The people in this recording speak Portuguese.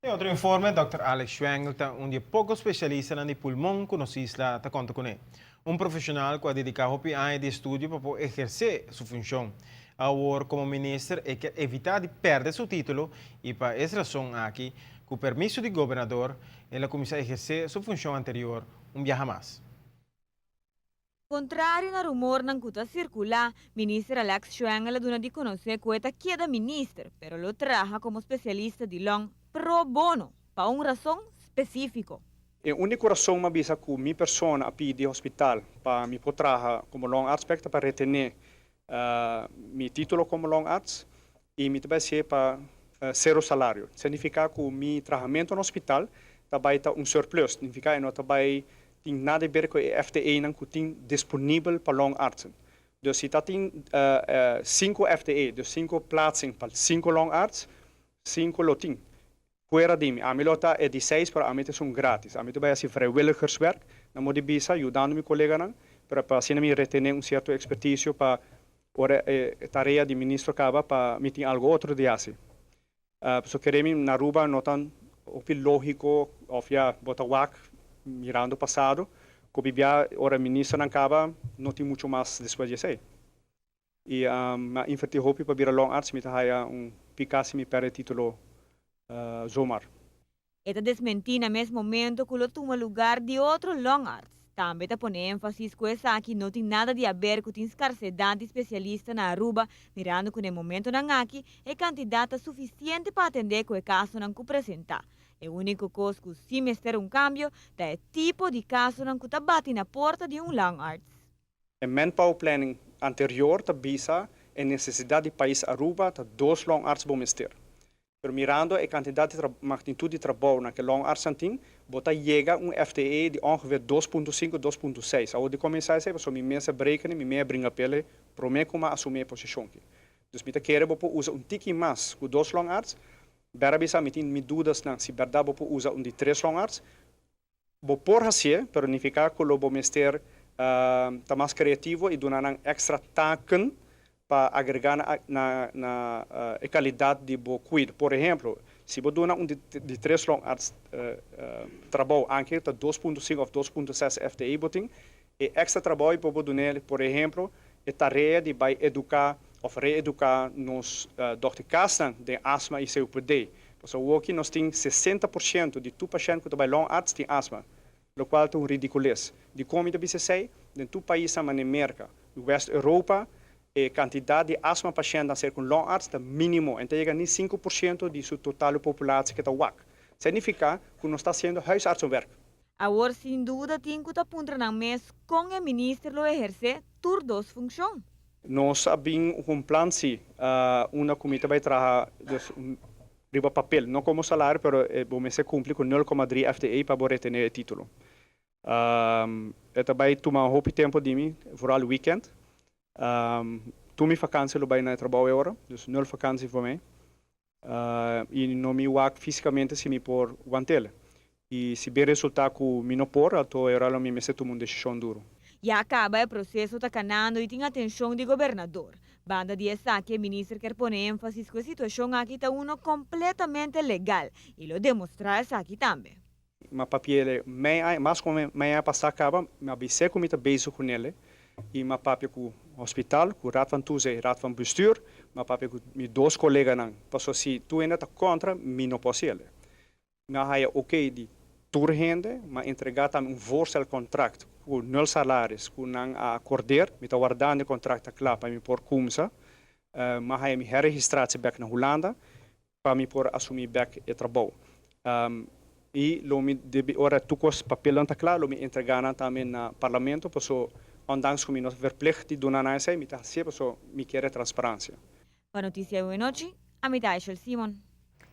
Em outro informe, Dr. Alex Schwengel, um dia pouco especialista no pulmão, conhecido lá, conta com ele. Profissional que ha dedicado anos de estudo para poder exercer sua função. Agora, como ministro, é que evitar de perder seu título e, para essa razão, aqui, com o permisso do governador, ele começa a exercer sua função anterior, viaja mais. Contrario na rumor ng kuta circula, Minister Alex Schwengel duna di conocer que queda minister, pero lo traja como especialista de long pro bono, pa un razón específico. A única razão que bisa que minha pessoa a pedir hospital para me poder como long aspecto para retener meu título como long arts e me também ser para zero salário. Significa que o meu tratamento no hospital também está surplus. Significa que não também tem nada a ver com a FTE não que tem disponível para long arts. Dus se tem 5 FTE, dus 5 plaatsen para 5 long arts, 5 loting. Fuera de mim, a minha lota é de 6, para a minha são grátis. A minha vai ser vrijwilligerswerk, na modi bisa, ajudando meu colega para assim me retener certo expertise para a tarefa de ministro acaba para me ter algo outro de assim. So queremos na Aruba notan o lógico, ou já bota wak mirando o passado, que bibia ora ministro não acaba, não tem muito mais depois de sei. E a invertir hopi para vir long arts me tá picasse me perde título Zomar. Esta desmentina mesmo momento que lo toma lugar de outro long arts. Também te pone énfasis que essa aqui não tem nada de a ver com a escassez de especialista na Aruba, mirando que no momento não aqui é candidata suficiente para atender com o caso não que apresentar. O único coisa que se mestre cambio é o tipo de caso não que bate na porta de long arts. A manpower planning anterior ta bisa a necessidade do país Aruba ta 2 long arts bom mestre. Pero mirando a quantidade de magnitude de trabalho naquele long arts anting, bota chega FTE de ongeveer 2.5, 2.6. Ao de começar a ser, so mi mensa berekenen, mi meer bringa pele, pro me como assumir posição aqui. Dus mi ta querer bopo usa tiki mais com 2 long arts, bera bisa mi tin mi dúvidas na se verdade bopo usa de 3 long arts. Bo por hacer, pero significa que lo bo mester ta mais criativo e donar extra taken para agregar na qualidade de boa cuidado. Por exemplo, se você dá de 3 long arts trabalho, anche 2.5 ou 2.6 FTE, boting, e extra trabalho para você por exemplo, a tarefa de educar ou reeducar nos doctores de asma e COPD. Então, aqui nós temos 60% de tu paciente que trabalha long arts tem asma, o qual é ridículo. De como eu disse, em tu país, na América, West Europa, a quantidade de asma pacientes a ser com long arts é mínimo, então chega nem 5% de sua total população que está WAC. Significa que não está sendo huisartsenwerk. Agora, sem dúvida, tem que apontar na mesa com o ministro lo exercer tur dos funções. Nós abrimos um plano, uma comida vai trabalhar riba papel, não como salário, mas vamos se cumprir com 0,3 FTE para reter o título. Também toma um tempo de mim, vooral weekend. Toen mijn vakantie bij naar trabalho agora, dus 0 vakantie voor mij. E no meu work fisicamente se me por guantele. E se bem resultar que me não por, então eu me meto uma decisão duro. E acaba o processo tá canando e tem atenção do governador. Banda de essa que o ministro quer pôr ênfase que a situação aqui está completamente legal e lo demonstra essa aqui também. Mas papel, mas como meia passar acaba, me avisei como está bezig com ele. E mijn papi com o hospital, com o raad van toezicht, raad van bestuur, mijn papi com mijn 2 colegas. Passo se tu ainda está contra, me não posso ir. Mas aí ok de tourhende, mas entregar também voorstel contract com 0 salários, com não acordar, me está guardando o contrato claro para me por kumsa, mas aí me herregistratie back na Holanda, para me por assumir back o trabalho. E lo me debe ora tukos papelão tá claro, lo me entregar também na parlamento, passo ondanks que nós verplicht die doen aan mij, me quer transparência. Para Notícia Boa Noite, a mitad Simon.